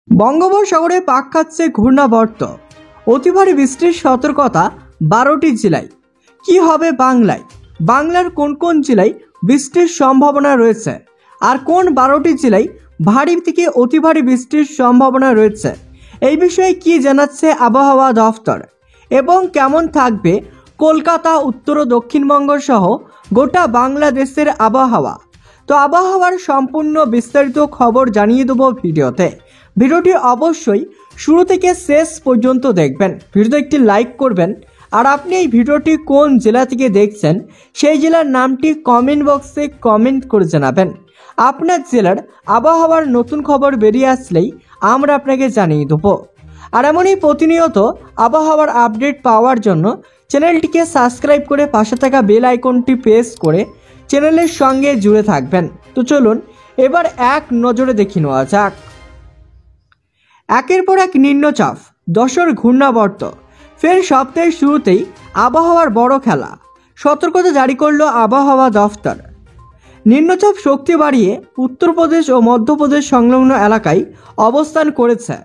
বঙ্গোপসাগরে পাক খাচ্ছে ঘূর্ণাবর্ত, অতি ভারী বৃষ্টির সতর্কতা 12টি জেলায়। কি হবে বাংলায়? বাংলার কোন কোন জেলায় বৃষ্টির সম্ভাবনা রয়েছে, আর কোন 12টি জেলায় ভারী থেকে অতি ভারী বৃষ্টির সম্ভাবনা রয়েছে, এই বিষয়ে কি জানাচ্ছে আবহাওয়া দফতর এবং কেমন থাকবে কলকাতা, উত্তর ও দক্ষিণবঙ্গ সহ গোটা বাংলাদেশের আবহাওয়া। তো আবহাওয়ার সম্পূর্ণ বিস্তারিত খবর জানিয়ে দেবো ভিডিওতে। ভিডিওটি অবশ্যই শুরু থেকে শেষ পর্যন্ত দেখবেন। ভিডিওতে একটি লাইক করবেন, আর আপনি এই ভিডিওটি কোন জেলা থেকে দেখছেন সেই জেলার নামটি কমেন্ট বক্সে কমেন্ট করে জানাবেন। আপনার জেলার আবহাওয়ার নতুন খবর বেরিয়ে আসলেই আমরা আপনাকে জানিয়ে দেবো। আর এমনই প্রতিনিয়ত আবহাওয়ার আপডেট পাওয়ার জন্য চ্যানেলটিকে সাবস্ক্রাইব করে পাশে থাকা বেল আইকনটি প্রেস করে চ্যানেলের সঙ্গে জুড়ে থাকবেন। তো চলুন এবার এক নজরে দেখে নেওয়া যাক। একের পর এক নিম্নচাপ, দশর ঘূর্ণাবর্ত, ফের সপ্তাহের শুরুতেই আবহাওয়ার বড় খেলা, সতর্কতা জারি করল আবহাওয়া দফতর। নিম্নচাপ শক্তি বাড়িয়ে উত্তরপ্রদেশ ও মধ্যপ্রদেশ সংলগ্ন এলাকায় অবস্থান করেছে।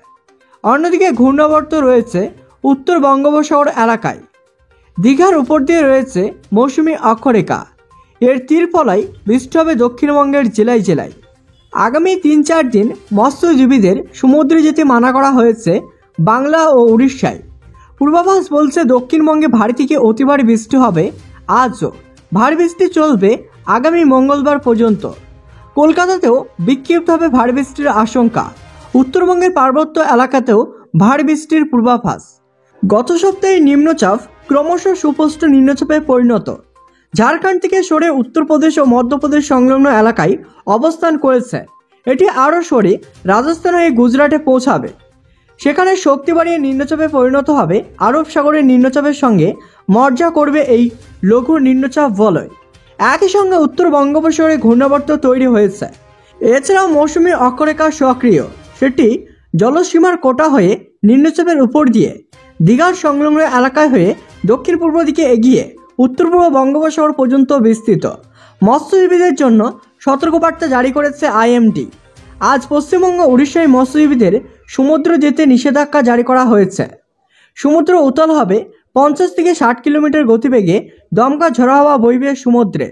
অন্যদিকে ঘূর্ণাবর্ত রয়েছে উত্তর বঙ্গোপসাগর এলাকায়। দীঘার উপর দিয়ে রয়েছে মৌসুমি অক্ষরেখা। এর তীর ফলায় বৃষ্টি হবে দক্ষিণবঙ্গের জেলায় জেলায়। আগামী 3-4 দিন মৎস্যজীবীদের সমুদ্রে যেতে মানা করা হয়েছে বাংলা ও উড়িষ্যায়। পূর্বাভাস বলছে দক্ষিণবঙ্গে ভারী থেকে অতি ভারী বৃষ্টি হবে আজও। ভারী বৃষ্টি চলবে আগামী মঙ্গলবার পর্যন্ত। কলকাতাতেও বিক্ষিপ্তভাবে ভারী বৃষ্টির আশঙ্কা। উত্তরবঙ্গের পার্বত্য এলাকাতেও ভারী বৃষ্টির পূর্বাভাস। গত সপ্তাহে নিম্নচাপ ক্রমশ সুস্পষ্ট নিম্নচাপে পরিণত। ঝাড়খণ্ড থেকে সরে উত্তরপ্রদেশ ও মধ্যপ্রদেশ সংলগ্ন এলাকায় অবস্থান করেছে। এটি আরও সরে রাজস্থান হয়ে গুজরাটে পৌঁছাবে। সেখানে শক্তি বাড়িয়ে নিম্নচাপে পরিণত হবে। আরব সাগরের নিম্নচাপের সঙ্গে মর্জা করবে এই লঘু নিম্নচাপ বলয়। একই সঙ্গে উত্তর বঙ্গোপসাগরে ঘূর্ণাবর্ত তৈরি হয়েছে। এছাড়াও মৌসুমি অক্ষরেখা সক্রিয়, সেটি জলসীমার কোটা হয়ে নিম্নচাপের উপর দিয়ে দীঘার সংলগ্ন এলাকায় হয়ে দক্ষিণ পূর্ব দিকে এগিয়ে উত্তর পূর্ব বঙ্গোপসাগর পর্যন্ত বিস্তৃত। মৎস্যজীবীদের জন্য সতর্কবার্তা জারি করেছে আইএমডি। আজ পশ্চিমবঙ্গ উড়িষ্যায় মৎস্যজীবীদের সমুদ্র যেতে নিষেধাজ্ঞা জারি করা হয়েছে। সমুদ্র উত্তাল হবে 50 থেকে 60 কিলোমিটার গতিবেগে। দমকা ঝড়ো হাওয়া বইবে সমুদ্রে।